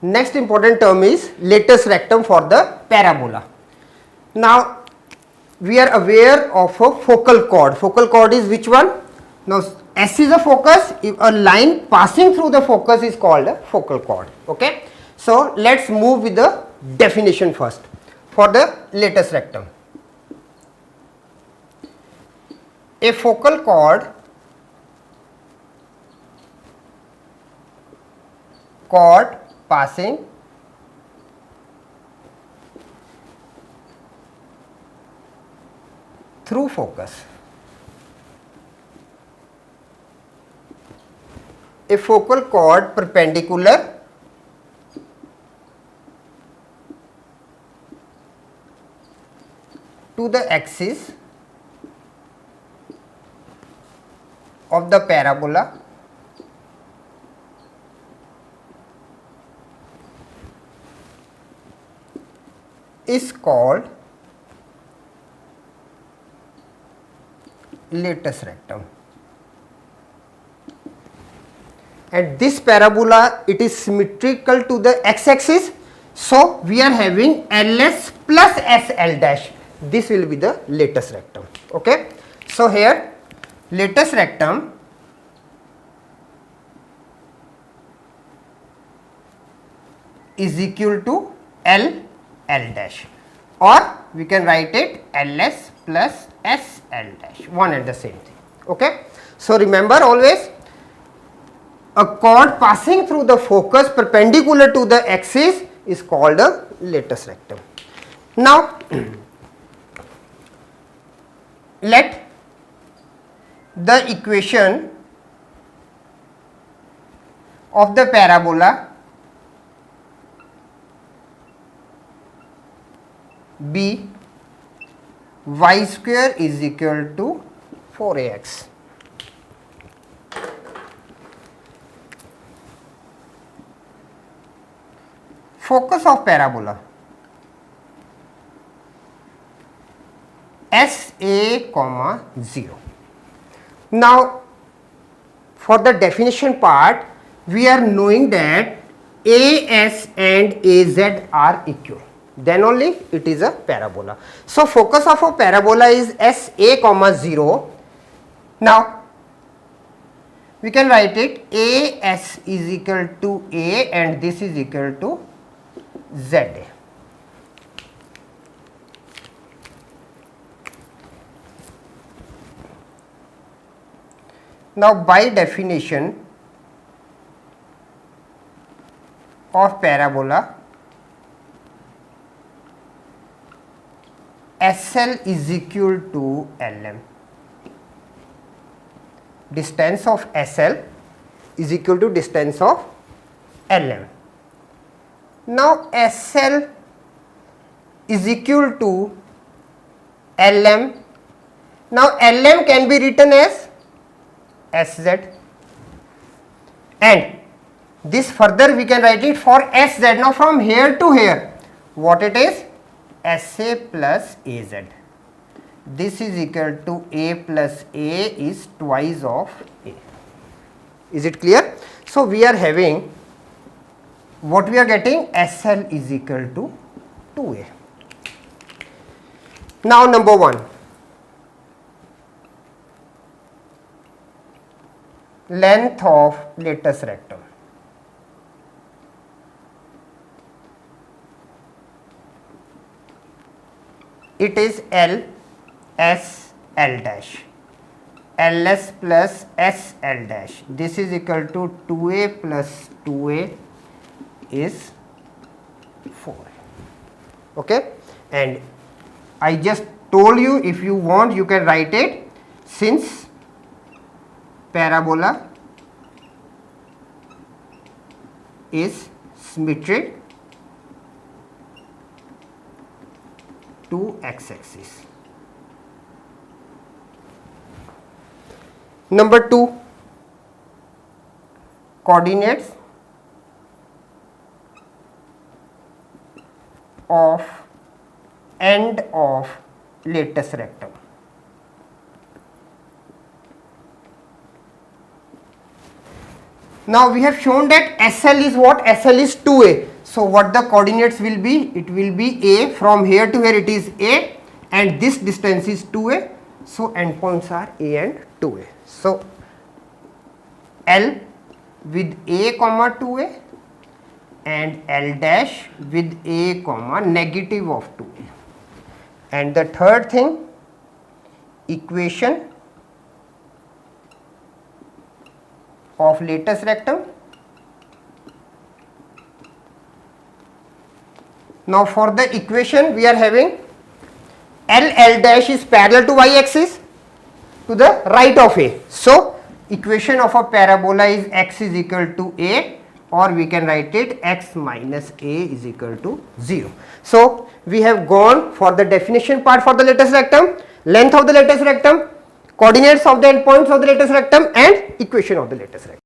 Next important term is latus rectum for the parabola. Now we are aware of a focal chord. Focal chord is which one? Now S is a focus. If a line passing through the focus is called a focal chord. Okay. So let's move with the definition first for the latus rectum. A focal chord passing through focus. A focal chord perpendicular to the axis of the parabola is called latus rectum. And this parabola, it is symmetrical to the x-axis, so we are having LS plus SL dash. This will be the latus rectum. Okay. So here latus rectum is equal to L dash, or we can write it LS plus SL dash, one and the same thing. Okay. So remember always, a chord passing through the focus perpendicular to the axis is called a latus rectum. Now let the equation of the parabola be y square is equal to 4ax. Focus of parabola SA, 0. Now for the definition part, we are knowing that AS and AZ are equal, then only it is a parabola. So focus of a parabola is SA, 0. Now we can write it AS is equal to A and this is equal to ZA. Now by definition of parabola, SL is equal to LM. Distance of SL is equal to distance of LM. Now SL is equal to LM. Now LM can be written as SZ, and this further we can write it for SZ. Now from here to here, what it is? SA plus AZ. This is equal to A plus A is twice of A. Is it clear? So we are having, what we are getting? SL is equal to 2A. Now number 1. Length of latus rectum. It is L S L dash. LS plus SL dash. This is equal to 2A plus 2A is 4. Okay. And I just told you, if you want you can write it, since parabola is symmetric to x-axis. Number 2, coordinates of end of latus rectum. Now we have shown that SL is what? SL is 2A. So what the coordinates will be? It will be A, from here to here it is A, and this distance is 2A. So endpoints are A and 2A. So L with A comma 2A and L dash with A comma negative of 2A. And the third thing, equation of lattice rectum. Now for the equation we are having L dash is parallel to y axis to the right of A. So equation of a parabola is x is equal to A, or we can write it x minus A is equal to 0. So we have gone for the definition part for the lattice rectum, length of the lattice rectum, coordinates of the endpoints of the lattice rectum, and equation of the lattice rectum.